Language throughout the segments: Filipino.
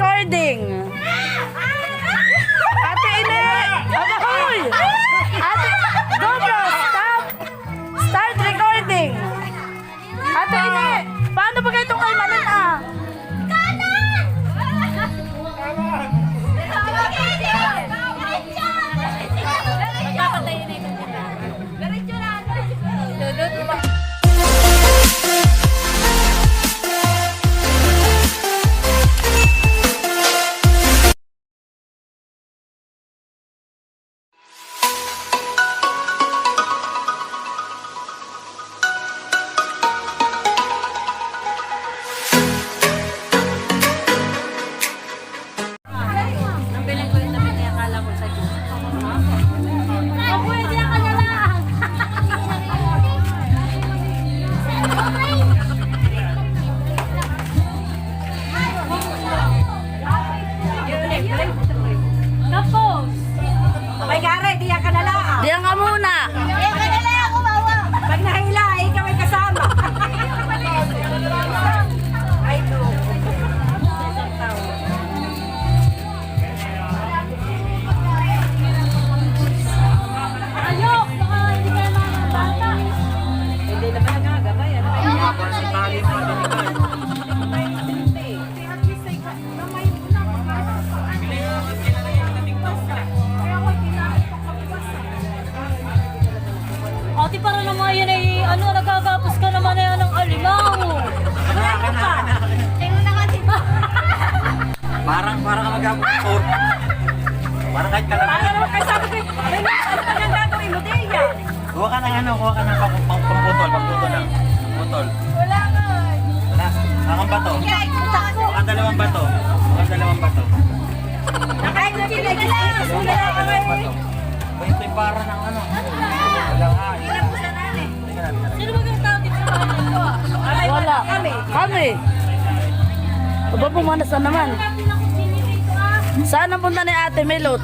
recording. Ate Ine! Abahoy! Ate, go bro, stop! Start recording. Ate Ine, paano ba kayo itong kaimanan ah? Diyan ka muna. Pag nahila, ikaw ay kasama. Ay, ito. Ayok! Baka hindi kayo mga bata. Hindi naman nagagabay. Ate, para naman yan ay, nagagapos ka naman na yan ng alimaw. Tingnan na kasi ba? Parang ka mag-abot ng tour. Parang kahit ka lang. Ano sabi ko, ano pa nang gagawin mo, Deya? Kuha ka ng pangputol lang. Putol. Wala nga. Wala. Akang bato. Akang dalawang bato. Nakain na pinag-ilas. Wala ka Bato. Ito yung para ng ano. Walang hain. Sino ba yung tao dito sa bahay nito ah? Wala. Kami. Aba, pumanas na naman. Saan ang punta ni Ate Melot?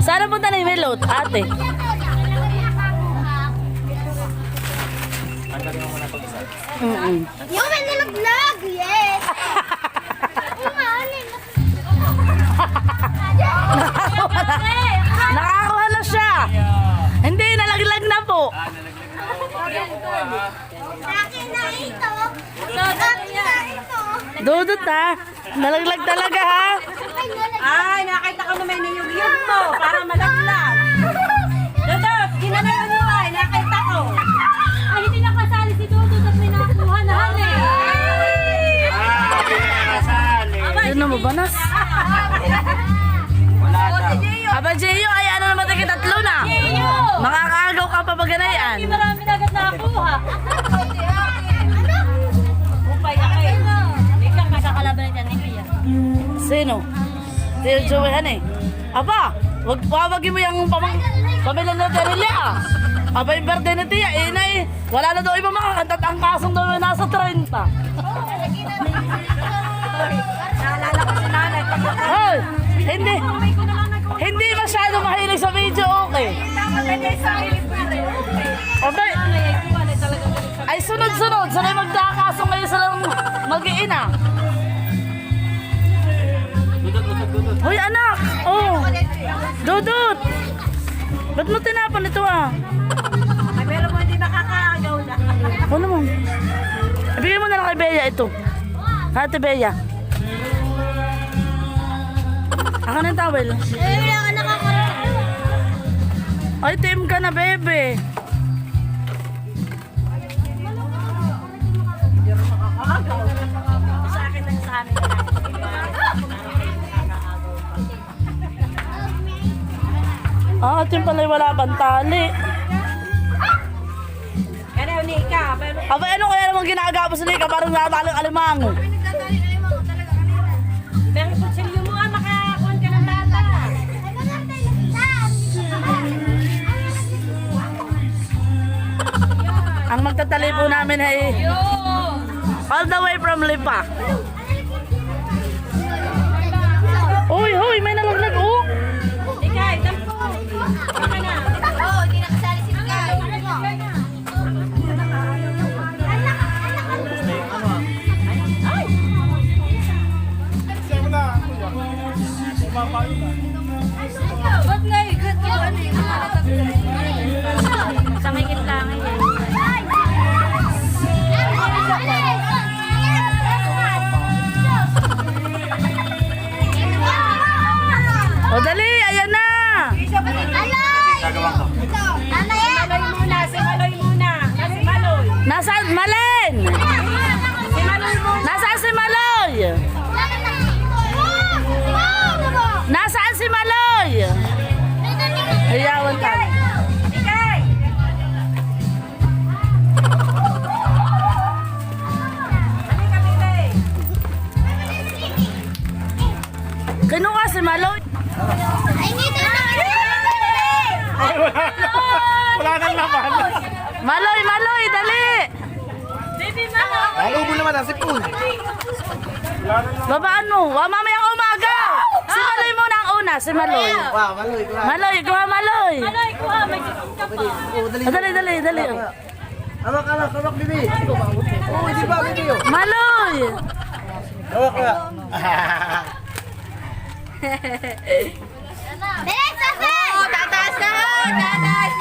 Saan ang punta ni Melot, Ate? Ang galing mo muna pag isa. Yung may nalaglag, yes! Nakakuha na siya. Hindi, nalaglag na po. Akin na ito! Akin na ito! Dudot ha. Nalaglag talaga ha. Ay, nakita ko na may niyog-yog mo para malaglag. Dodot, ginanayon mo ay, nakita ko. Ay, hindi nakasali si Dudut at may nakakuha na hali. Yun na mabanas. Wala daw. Aba, Jeyo, ay ano naman tayo tatlo na. Makakaagaw ka pa baganayan. Hindi marami na agad nakakuha. Upay na kayo. Ikaw ka sa kalaban niya ni Pia. Sino? Si Joey eh. Aba, wagwagin mo yung pamilya na Terelia ah. Aba, yung birthday ni Tia, wala na daw iba makakanta at ang kasong daw ay nasa 30. Naalala ko si nanay. Hoy, hindi masyado mahilig sa video, okay. Dapat na niya sa akin. Aba, ay sunod-sunod, sanay magkakasong ngayon silang mag-iina. Dudot. Hoy anak, oh, Dudut. Ba't mo tinapan ito ah? Ay, pero mo hindi makakaagaw na. Ano mo? Ibigay mo na lang kay Bea ito. Ate Bea. Ako na yung towel. Wala ka nakakaroon. Ay, team ka na, bebe. Sa akin lang sa amin. Ah, team pala wala pang tali. Kaya Nika, pero Aba, ano kaya naman ginagapos ni Nika? Parang natalang alimango. pero kutsilyo mo makakuha ka ng bata. Ang magtatali po namin ay all the way from Lipa. Uy, huy, may nalaglag, oh. Ikay, tampo. Baka na. Oo, hindi nakasali si Miguel. Basta yung ano ah. Ba't nga ikot ko? Ano yung sa may kitlangan yan. O dali, ayan na. Gagawa ko. Maloy muna, si Maloy muna. Si Maloy. Nasaan? Malen! Si Maloy muna. Nasaan si Maloy? Nasaan si Maloy? Hayawan ka. Ikay! Halika, Bebe. Kinuha si Maloy. Wala nang laman. Maloy, Maloy, dali. Alubo naman ang sipon. Babaan mo. Mamayang umaga. Si Maloy muna ang una. Si Maloy. Wow, maloy. Maloy, kuha Maloy. Maloy, kuha, may sipon ka pa. Dali. Hawak, bibi. Oo, hindi ba, bibi yun? Maloy. Hawak ka. Tataas na! Tataas!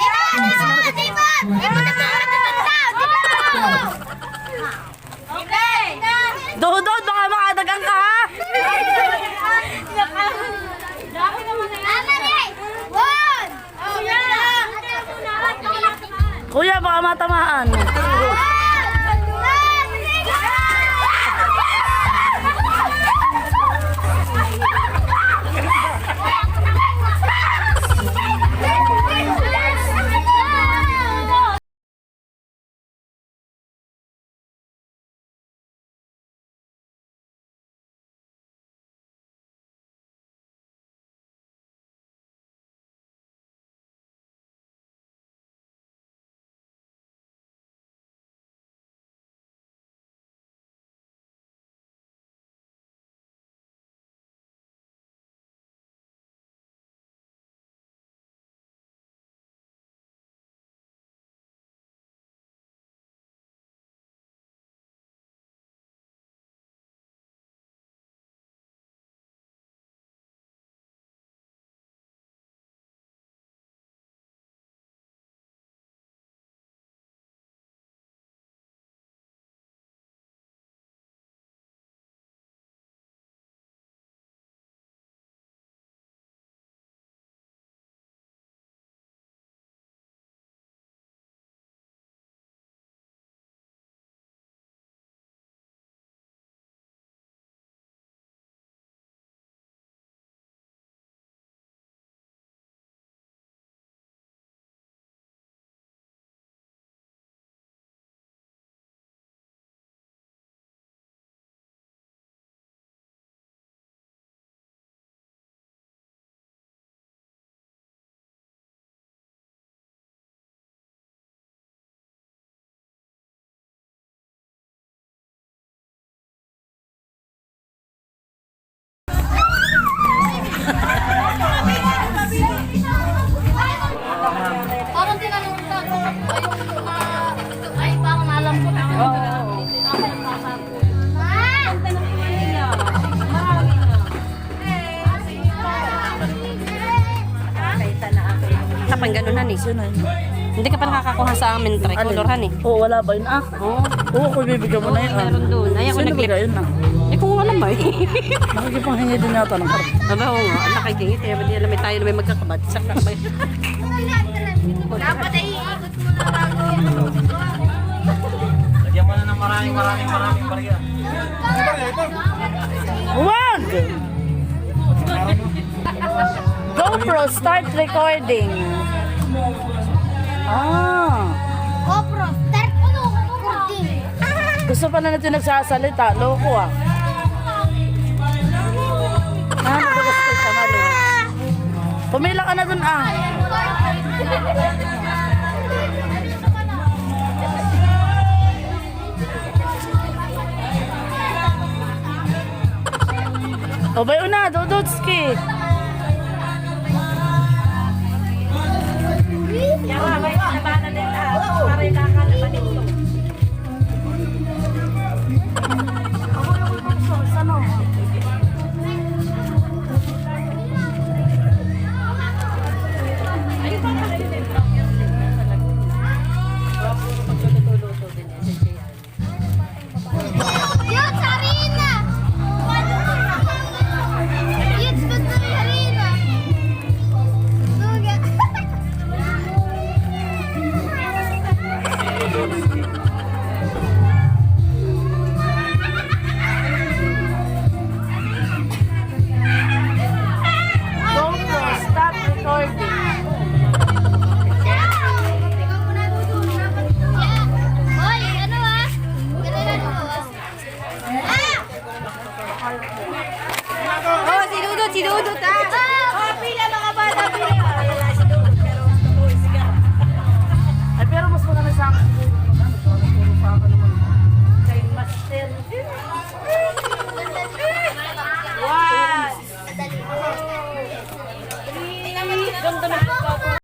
Dudod, baka makadagang ka ha. Dami naman na yan. Kuya, baka matamaan. Parang tinanong ko ay parang alam ko na. Kapag ganunan eh. Hindi ka pa nakakakuha sa amin tricolor han eh. Oo, wala ba yun ah? Oo. Oo, kung bibigyan mo na yun ah. Meron doon. Ayaw ko Sino nag-clip. bigay yun ah? Eh kung alam ba eh. Nakikipanghingi din yata ng karap. Aba oo nga. Nakikingit eh. Hindi alam eh tayo na may magkakabad. Sakta ka ba yun? Dapat ay iikot mo na bago. Lagyan mo na ng maraming barya. Huwag! GoPro, start recording. Ah, GoPro, start mo no, recording. gusto pa na natin nagsasalita. Loko ah. Nagagastay ka na lang. Pumila ka na dun ah. O bayo na, Dodotski. Yan nga. May labanan din lahat. Para yung kakalaban nito. si Dudut ah. Pila mga bata, pila. Ay, pero mas maganda sa akin. Kay Master. One. Ganda na po.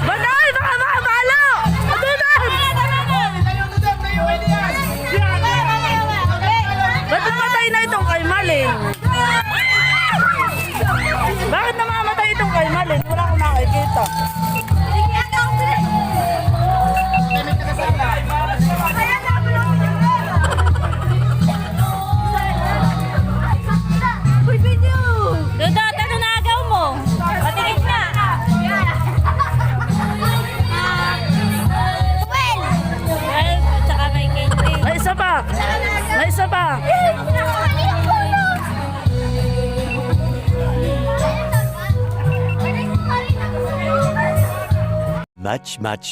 Banay! Baka makabalo! Adunan! Ba't namatay na itong kay Malin? Bakit namamatay itong kay Malin? Wala akong nakikita. Dudut, ano nagaw mo? Patingin ka. Well, at saka may Katie. May isa pa! May isa pa!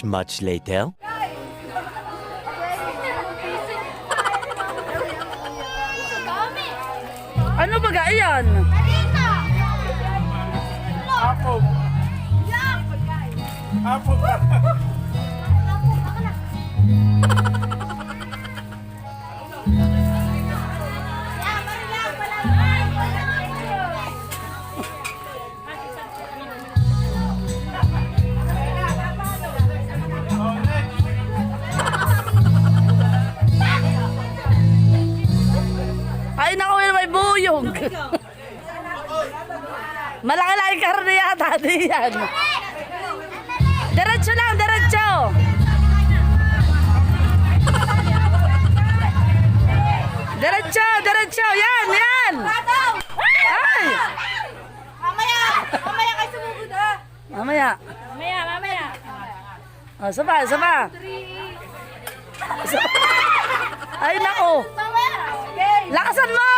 Much later. Ano ba ga iyan? Ay naku, may buyog. Malaki-laki karne yata diyan. Diretso lang, diretso. Diretso, diretso. Yan, yan. Ay! Mamaya kayo sumugod ah. Mamaya. Mamaya. Oh, saba, saba. Ay naku. Lakasan mo.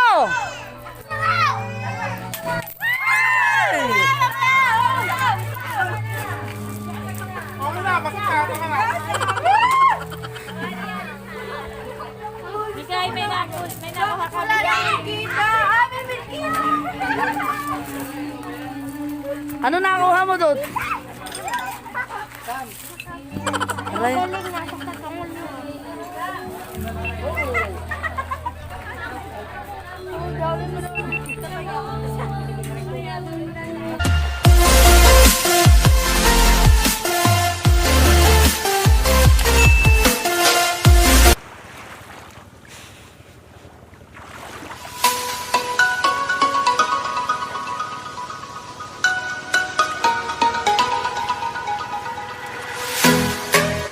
Bigay, may nakuha Wala lang kita. May milkita. Ano nakuha mo, Dot? Aray. Galing na.